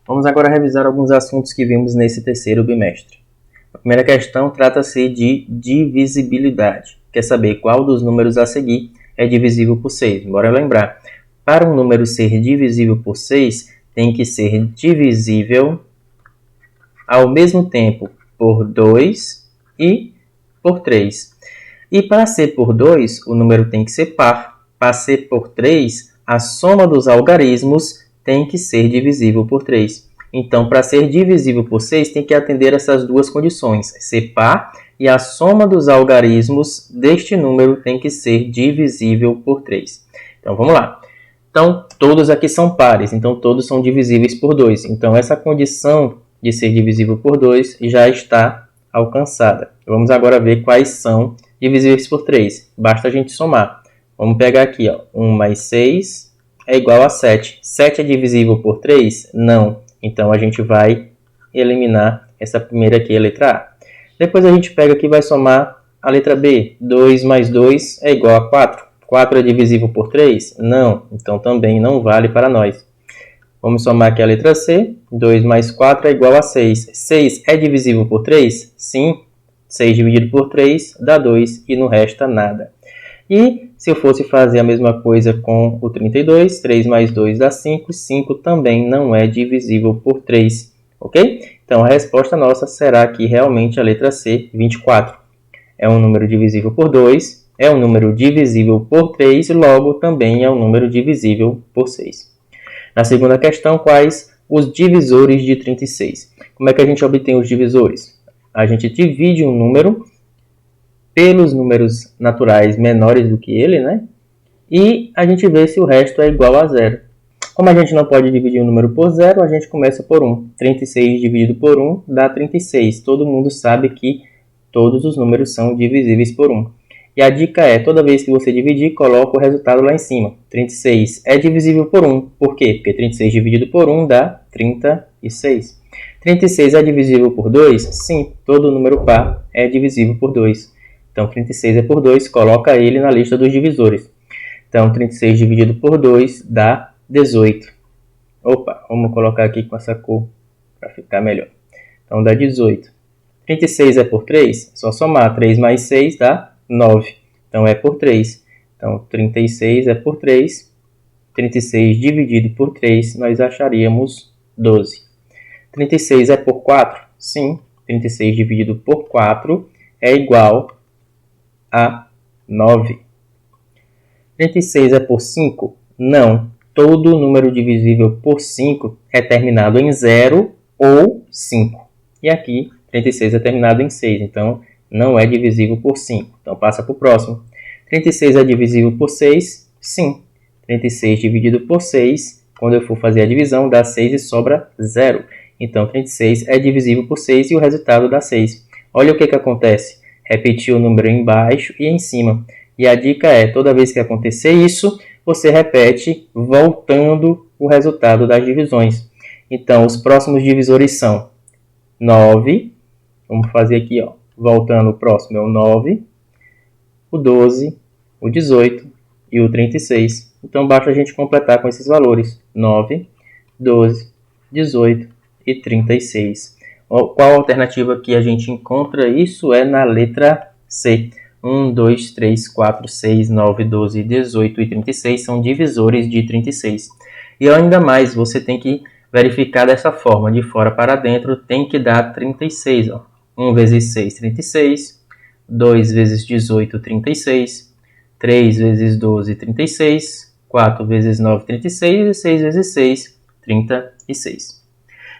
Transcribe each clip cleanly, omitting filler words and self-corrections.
Vamos agora revisar alguns assuntos que vimos nesse terceiro bimestre. A primeira questão trata-se de divisibilidade. Quer saber qual dos números a seguir é divisível por 6? Bora lembrar. Para um número ser divisível por 6, tem que ser divisível ao mesmo tempo por 2 e por 3. E para ser por 2, o número tem que ser par. Para ser por 3, a soma dos algarismos tem que ser divisível por 3. Então, para ser divisível por 6, tem que atender essas duas condições, ser par e a soma dos algarismos deste número tem que ser divisível por 3. Então, vamos lá. Então, todos aqui são pares, então todos são divisíveis por 2. Então, essa condição de ser divisível por 2 já está alcançada. Vamos agora ver quais são divisíveis por 3. Basta a gente somar. Vamos pegar aqui, ó, 1 mais 6 é igual a 7. 7 é divisível por 3? Não. Então, a gente vai eliminar essa primeira aqui, a letra A. Depois a gente pega aqui e vai somar a letra B. 2 mais 2 é igual a 4. 4 é divisível por 3? Não. Então, também não vale para nós. Vamos somar aqui a letra C. 2 mais 4 é igual a 6. 6 é divisível por 3? Sim. 6 dividido por 3 dá 2 e não resta nada. E se eu fosse fazer a mesma coisa com o 32, 3 mais 2 dá 5, 5 também não é divisível por 3, ok? Então, a resposta nossa será aqui realmente a letra C, 24. É um número divisível por 2, é um número divisível por 3, logo também é um número divisível por 6. Na segunda questão, quais os divisores de 36? Como é que a gente obtém os divisores? A gente divide um número pelos números naturais menores do que ele, né? E a gente vê se o resto é igual a zero. Como a gente não pode dividir um número por zero, a gente começa por 1. 36 dividido por 1 dá 36. Todo mundo sabe que todos os números são divisíveis por 1. E a dica é, toda vez que você dividir, coloca o resultado lá em cima. 36 é divisível por 1. Por quê? Porque 36 dividido por 1 dá 36. 36 é divisível por 2? Sim, todo número par é divisível por 2. Então, 36 é por 2, coloca ele na lista dos divisores. Então, 36 dividido por 2 dá 18. Opa, vamos colocar aqui com essa cor para ficar melhor. Então, dá 18. 36 é por 3? Só somar. 3 mais 6 dá 9. Então, é por 3. Então, 36 é por 3. 36 dividido por 3, nós acharíamos 12. 36 é por 4? Sim. 36 dividido por 4 é igual a 9. 36 é por 5? Não. Todo número divisível por 5 é terminado em 0 ou 5. E aqui, 36 é terminado em 6, então não é divisível por 5. Então passa para o próximo. 36 é divisível por 6? Sim. 36 dividido por 6, quando eu for fazer a divisão, dá 6 e sobra 0. Então 36 é divisível por 6 e o resultado dá 6. Olha o que acontece. Repetir o número embaixo e em cima. E a dica é, toda vez que acontecer isso, você repete voltando o resultado das divisões. Então, os próximos divisores são 9. Vamos fazer aqui, ó, voltando, o próximo é o 9, o 12, o 18 e o 36. Então, basta a gente completar com esses valores. 9, 12, 18 e 36. Qual a alternativa que a gente encontra isso é na letra C. 1, 2, 3, 4, 6, 9, 12, 18 e 36 são divisores de 36. E ainda mais, você tem que verificar dessa forma, de fora para dentro, tem que dar 36. Ó. 1 vezes 6, 36. 2 vezes 18, 36. 3 vezes 12, 36. 4 vezes 9, 36. E 6 vezes 6, 36.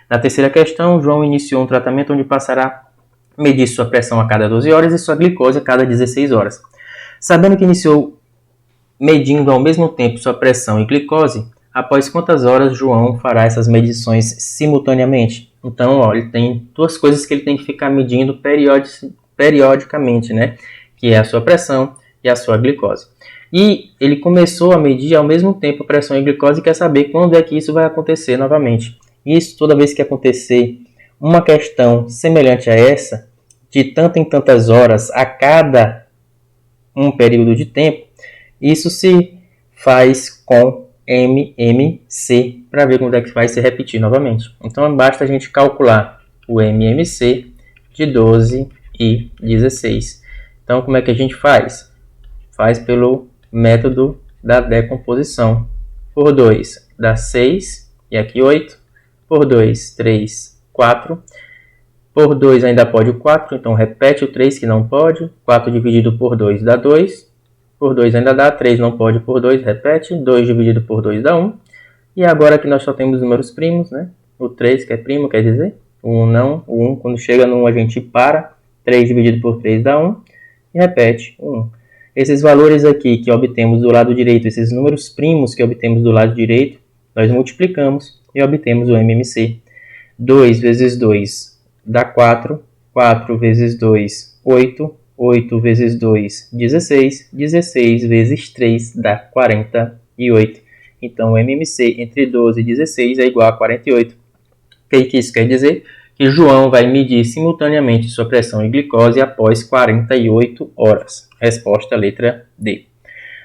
Na terceira questão, João iniciou um tratamento onde passará a medir sua pressão a cada 12 horas e sua glicose a cada 16 horas. Sabendo que iniciou medindo ao mesmo tempo sua pressão e glicose, após quantas horas João fará essas medições simultaneamente? Então, ó, ele tem duas coisas que ele tem que ficar medindo periodicamente, né? Que é a sua pressão e a sua glicose. E ele começou a medir ao mesmo tempo a pressão e glicose e quer saber quando é que isso vai acontecer novamente. Isso, toda vez que acontecer uma questão semelhante a essa, de tanto em tantas horas a cada um período de tempo, isso se faz com MMC, para ver quando é que vai se repetir novamente. Então, basta a gente calcular o MMC de 12 e 16. Então, como é que a gente faz? Faz pelo método da decomposição. Por 2 dá 6, e aqui 8. Por 2, 3, 4. Por 2 ainda pode o 4, então repete o 3 que não pode. 4 dividido por 2 dá 2. Por 2 ainda dá, 3 não pode por 2, repete. 2 dividido por 2 dá 1. E agora que nós só temos números primos, né? O 3 que é primo, quer dizer, o 1 não. O 1 quando chega no 1 a gente para. 3 dividido por 3 dá 1. E repete o 1. Esses valores aqui que obtemos do lado direito, esses números primos que obtemos do lado direito, nós multiplicamos e obtemos o MMC. 2 vezes 2 dá 4. 4 vezes 2, 8. 8 vezes 2, 16. 16 vezes 3 dá 48. Então, o MMC entre 12 e 16 é igual a 48. O que isso quer dizer? Que João vai medir simultaneamente sua pressão e glicose após 48 horas. Resposta letra D.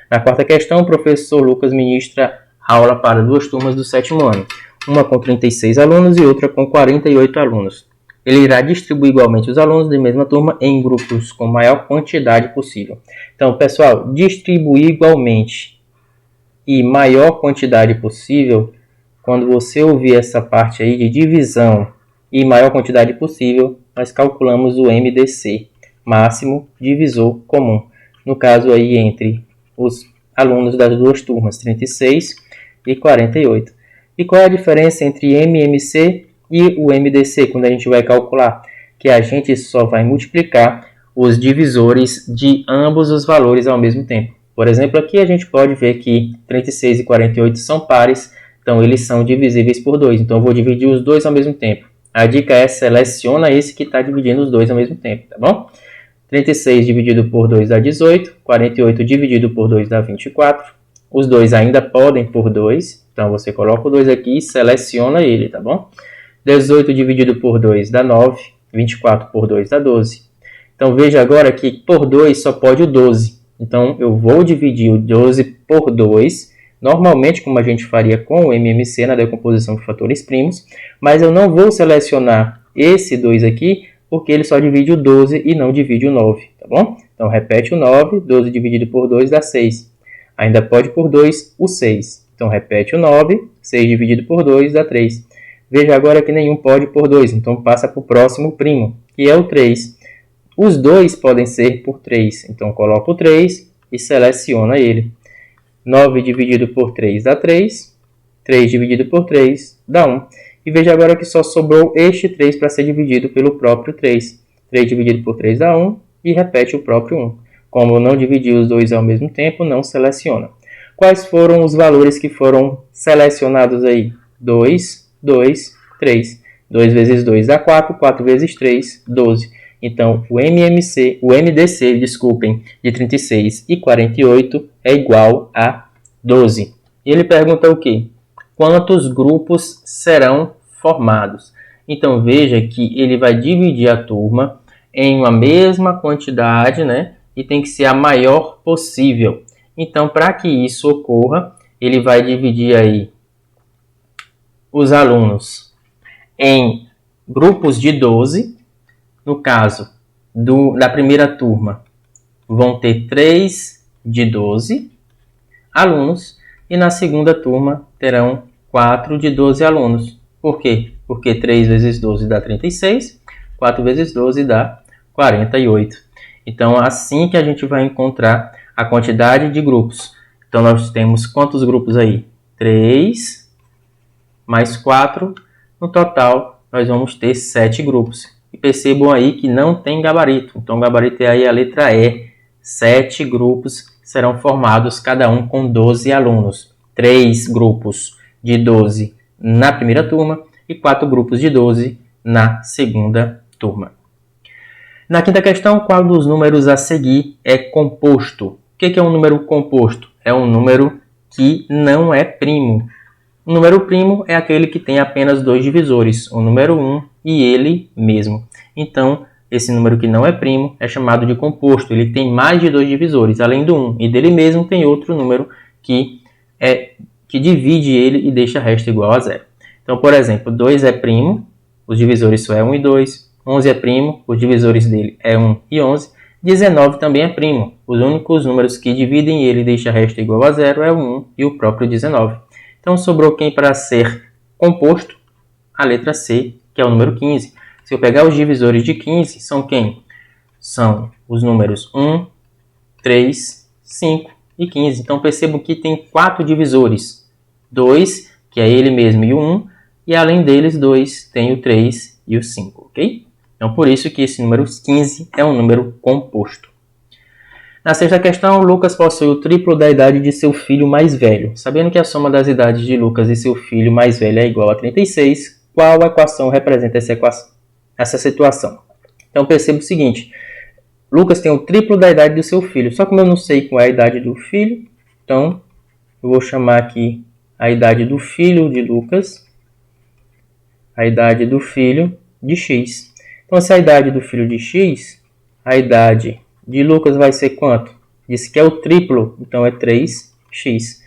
Na quarta questão, o professor Lucas ministra aula para 2 turmas do 7º ano. Uma com 36 alunos e outra com 48 alunos. Ele irá distribuir igualmente os alunos da mesma turma em grupos com maior quantidade possível. Então, pessoal, distribuir igualmente e maior quantidade possível, quando você ouvir essa parte aí de divisão e maior quantidade possível, nós calculamos o MDC, máximo divisor comum. No caso aí entre os alunos das 2 turmas, 36 e 48. E qual é a diferença entre MMC e o MDC, quando a gente vai calcular? Que a gente só vai multiplicar os divisores de ambos os valores ao mesmo tempo. Por exemplo, aqui a gente pode ver que 36 e 48 são pares, então eles são divisíveis por 2. Então eu vou dividir os dois ao mesmo tempo. A dica é seleciona esse que está dividindo os dois ao mesmo tempo, tá bom? 36 dividido por 2 dá 18, 48 dividido por 2 dá 24. Os dois ainda podem por 2, então você coloca o 2 aqui e seleciona ele, tá bom? 18 dividido por 2 dá 9, 24 por 2 dá 12. Então veja agora que por 2 só pode o 12. Então eu vou dividir o 12 por 2, normalmente como a gente faria com o MMC na decomposição de fatores primos, mas eu não vou selecionar esse 2 aqui, porque ele só divide o 12 e não divide o 9, tá bom? Então repete o 9, 12 dividido por 2 dá 6. Ainda pode por 2 o 6. Então repete o 9, 6 dividido por 2 dá 3. Veja agora que nenhum pode por 2, então passa para o próximo primo, que é o 3. Os dois podem ser por 3, então coloca o 3 e seleciona ele. 9 dividido por 3 dá 3, 3 dividido por 3 dá 1. E veja agora que só sobrou este 3 para ser dividido pelo próprio 3. 3 dividido por 3 dá 1 e repete o próprio 1. Como não dividir os dois ao mesmo tempo, não seleciona. Quais foram os valores que foram selecionados aí? 2, 2, 3. 2 vezes 2 dá 4, 4 vezes 3, 12. Então, o MDC, de 36 e 48 é igual a 12. E ele pergunta o quê? Quantos grupos serão formados? Então, veja que ele vai dividir a turma em uma mesma quantidade, né? E tem que ser a maior possível. Então, para que isso ocorra, ele vai dividir aí os alunos em grupos de 12. No caso da primeira turma, vão ter 3 de 12 alunos. E na segunda turma, terão 4 de 12 alunos. Por quê? Porque 3 vezes 12 dá 36, 4 vezes 12 dá 48. Então, assim que a gente vai encontrar a quantidade de grupos. Então, nós temos quantos grupos aí? 3 mais 4. No total, nós vamos ter 7 grupos. E percebam aí que não tem gabarito. Então, o gabarito é aí a letra E. 7 grupos serão formados, cada um com 12 alunos. 3 grupos de 12 na primeira turma e 4 grupos de 12 na segunda turma. Na quinta questão, qual dos números a seguir é composto? O que é um número composto? É um número que não é primo. O número primo é aquele que tem apenas 2 divisores, o número 1 e ele mesmo. Então, esse número que não é primo é chamado de composto. Ele tem mais de 2 divisores, além do 1. E dele mesmo tem outro número que que divide ele e deixa o resto igual a zero. Então, por exemplo, 2 é primo, os divisores só é 1 e 2. 11 é primo, os divisores dele é 1 e 11. 19 também é primo. Os únicos números que dividem ele e deixa o resto igual a zero é o 1 e o próprio 19. Então, sobrou quem para ser composto? A letra C, que é o número 15. Se eu pegar os divisores de 15, são quem? São os números 1, 3, 5 e 15. Então, percebo que tem 4 divisores. 2, que é ele mesmo, e o 1. E além deles, 2, tem o 3 e o 5, ok? Então, por isso que esse número 15 é um número composto. Na sexta questão, Lucas possui o triplo da idade de seu filho mais velho. Sabendo que a soma das idades de Lucas e seu filho mais velho é igual a 36, qual equação representa essa situação? Então, perceba o seguinte. Lucas tem o triplo da idade do seu filho. Só que eu não sei qual é a idade do filho, então eu vou chamar aqui a idade do filho de Lucas, a idade do filho de X. Então, se a idade do filho de X, a idade de Lucas vai ser quanto? Disse que é o triplo, então é 3x.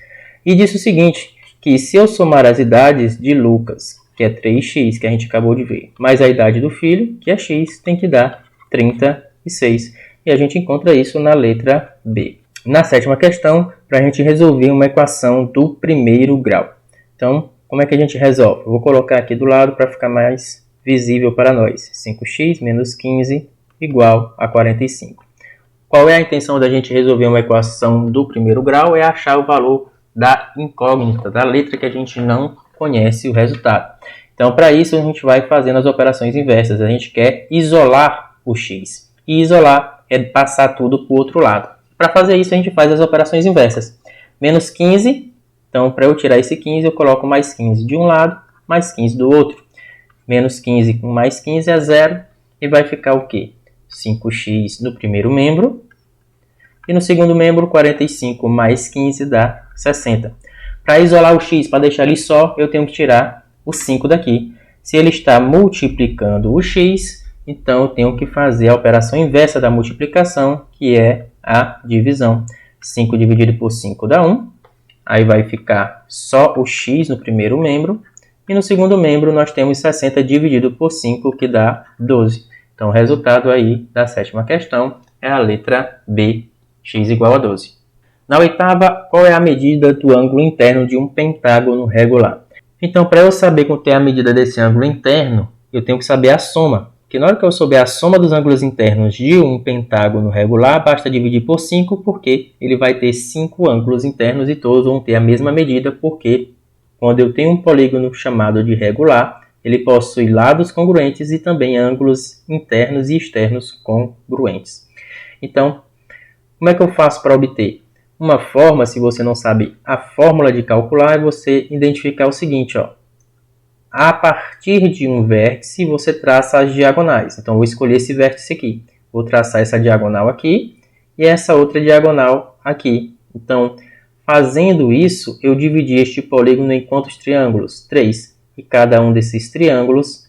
E disse o seguinte, que se eu somar as idades de Lucas, que é 3x, que a gente acabou de ver, mais a idade do filho, que é x, tem que dar 36. E a gente encontra isso na letra B. Na sétima questão, para a gente resolver uma equação do primeiro grau. Então, como é que a gente resolve? Eu vou colocar aqui do lado para ficar mais visível para nós. 5x menos 15 igual a 45. Qual é a intenção da gente resolver uma equação do primeiro grau? É achar o valor da incógnita, da letra que a gente não conhece o resultado. Então, para isso, a gente vai fazendo as operações inversas. A gente quer isolar o x. E isolar é passar tudo para o outro lado. Para fazer isso, a gente faz as operações inversas. Menos 15, então, para eu tirar esse 15, eu coloco mais 15 de um lado, mais 15 do outro. Menos 15 com mais 15 é zero. E vai ficar o quê? 5x no primeiro membro. E no segundo membro, 45 mais 15 dá 60. Para isolar o x, para deixar ele só, eu tenho que tirar o 5 daqui. Se ele está multiplicando o x, então eu tenho que fazer a operação inversa da multiplicação, que é a divisão. 5 dividido por 5 dá 1. Aí vai ficar só o x no primeiro membro. E no segundo membro, nós temos 60 dividido por 5, que dá 12. Então, o resultado aí da sétima questão é a letra B, x igual a 12. Na oitava, qual é a medida do ângulo interno de um pentágono regular? Então, para eu saber quanto é a medida desse ângulo interno, eu tenho que saber a soma. Porque na hora que eu souber a soma dos ângulos internos de um pentágono regular, basta dividir por 5, porque ele vai ter 5 ângulos internos e todos vão ter a mesma medida, porque quando eu tenho um polígono chamado de regular, ele possui lados congruentes e também ângulos internos e externos congruentes. Então, como é que eu faço para obter? Uma forma, se você não sabe a fórmula de calcular, é você identificar o seguinte, ó. A partir de um vértice, você traça as diagonais. Então, eu vou escolher esse vértice aqui. Vou traçar essa diagonal aqui e essa outra diagonal aqui. Então, fazendo isso, eu dividi este polígono em quantos triângulos? 3. E cada um desses triângulos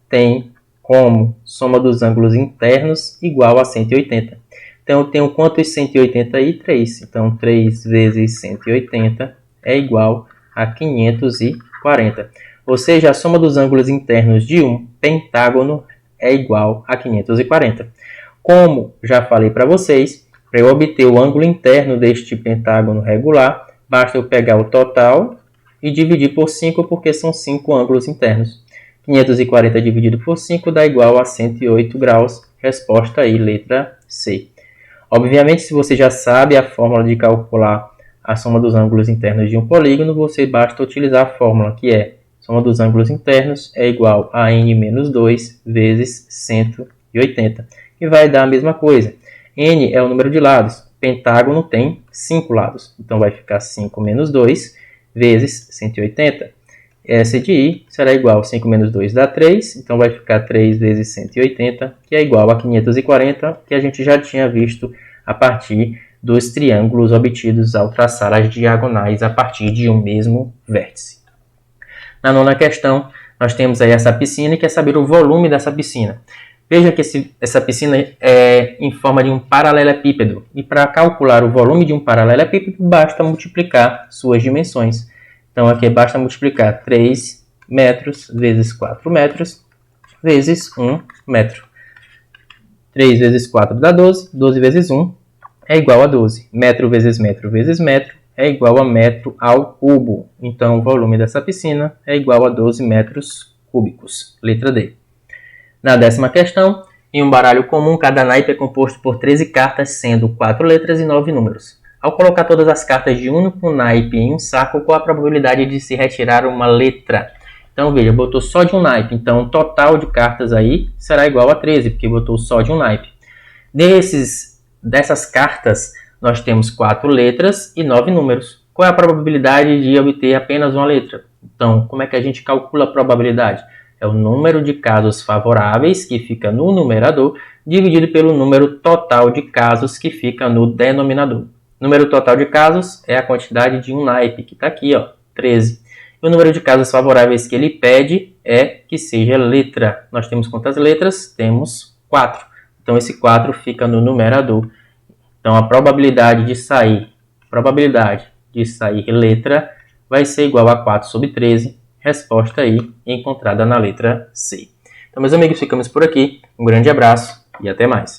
tem como soma dos ângulos internos igual a 180. Então, eu tenho quantos 180 aí? 3. Então, 3 vezes 180 é igual a 540. Ou seja, a soma dos ângulos internos de um pentágono é igual a 540. Como já falei para vocês, para eu obter o ângulo interno deste pentágono regular, basta eu pegar o total e dividir por 5, porque são 5 ângulos internos. 540 dividido por 5 dá igual a 108 graus. Resposta aí, letra C. Obviamente, se você já sabe a fórmula de calcular a soma dos ângulos internos de um polígono, você basta utilizar a fórmula que é soma dos ângulos internos é igual a n menos 2 vezes 180. E vai dar a mesma coisa. N é o número de lados. Pentágono tem 5 lados. Então, vai ficar 5 menos 2 vezes 180. S de I será igual a 5 menos 2 dá 3. Então, vai ficar 3 vezes 180, que é igual a 540, que a gente já tinha visto a partir dos triângulos obtidos ao traçar as diagonais a partir de um mesmo vértice. Na nona questão, nós temos aí essa piscina e quer saber o volume dessa piscina. Veja que essa piscina é em forma de um paralelepípedo. E para calcular o volume de um paralelepípedo, basta multiplicar suas dimensões. Então aqui basta multiplicar 3 metros vezes 4 metros vezes 1 metro. 3 vezes 4 dá 12, 12 vezes 1 é igual a 12. Metro vezes metro é igual a metro ao cubo. Então o volume dessa piscina é igual a 12 metros cúbicos. Letra D. Na 10ª questão, em um baralho comum, cada naipe é composto por 13 cartas, sendo 4 letras e 9 números. Ao colocar todas as cartas de um único naipe em um saco, qual a probabilidade de se retirar uma letra? Então, veja, botou só de um naipe. Então, o total de cartas aí será igual a 13, porque botou só de um naipe. Dessas cartas, nós temos 4 letras e 9 números. Qual é a probabilidade de obter apenas uma letra? Então, como é que a gente calcula a probabilidade? É o número de casos favoráveis, que fica no numerador, dividido pelo número total de casos, que fica no denominador. O número total de casos é a quantidade de um naipe, que está aqui, ó, 13. E o número de casos favoráveis que ele pede é que seja letra. Nós temos quantas letras? Temos 4. Então, esse 4 fica no numerador. Então, a probabilidade de sair letra vai ser igual a 4 sobre 13. Resposta aí encontrada na letra C. Então, meus amigos, ficamos por aqui. Um grande abraço e até mais.